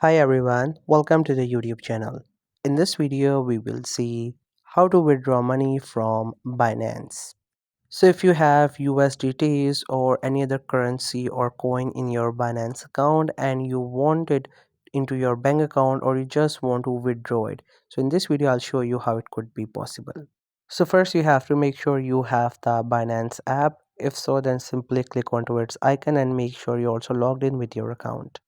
Hi everyone, welcome to the YouTube channel. In this video, we will see how to withdraw money from Binance. So if you have USDTs or any other currency or coin in your Binance account and you want it into your bank account or you just want to withdraw it. So in this video, I'll show you how it could be possible. So first you have to make sure you have the Binance app. If so, then simply click onto its icon and make sure you're also logged in with your account.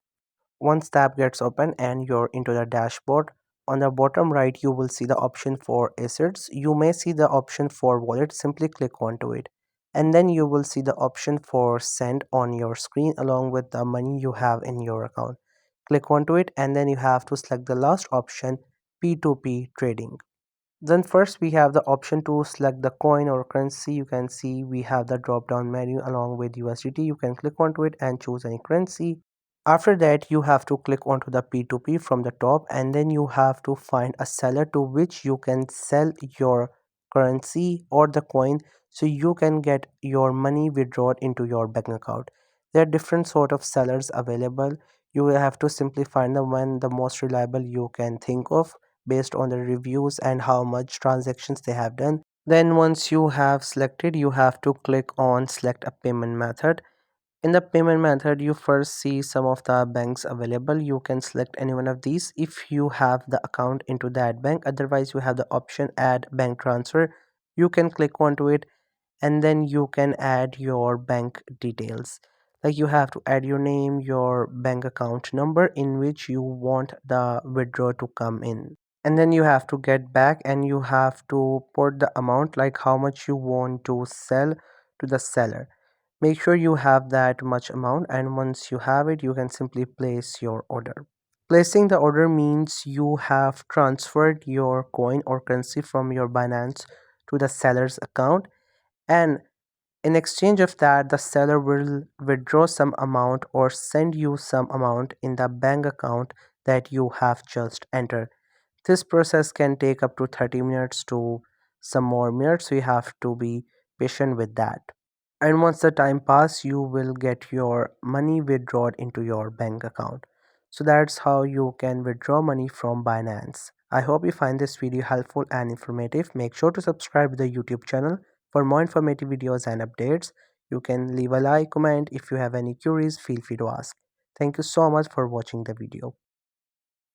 Once tab gets open and you're into the dashboard, on the bottom right you will see the option for assets. You may see the option for wallet. Simply click onto it, and then you will see the option for send on your screen along with the money you have in your account. Click onto it, and then you have to select the last option, P2P trading. Then first we have the option to select the coin or currency. You can see we have the drop down menu along with USDT. You can click onto it and choose any currency. After that, you have to click onto the P2P from the top, and then you have to find a seller to which you can sell your currency or the coin so you can get your money withdrawn into your bank account. There are different sort of sellers available. You will have to simply find the one the most reliable you can think of based on the reviews and how much transactions they have done. Then once you have selected, you have to click on select a payment method. In the payment method, you first see some of the banks available. You can select any one of these if you have the account into that bank. Otherwise, you have the option add bank transfer. You can click onto it, and then you can add your bank details. Like you have to add your name, your bank account number in which you want the withdrawal to come in. And then you have to get back and you have to put the amount, like how much you want to sell to the seller. Make sure you have that much amount, and once you have it, you can simply place your order. Placing the order means you have transferred your coin or currency from your Binance to the seller's account, and in exchange of that, the seller will withdraw some amount or send you some amount in the bank account that you have just entered. This process can take up to 30 minutes to some more minutes, so you have to be patient with that. And once the time pass, you will get your money withdrawn into your bank account. So that's how you can withdraw money from Binance. I hope you find this video helpful and informative. Make sure to subscribe to the YouTube channel for more informative videos and updates. You can leave a like, comment. If you have any queries, feel free to ask. Thank you so much for watching the video.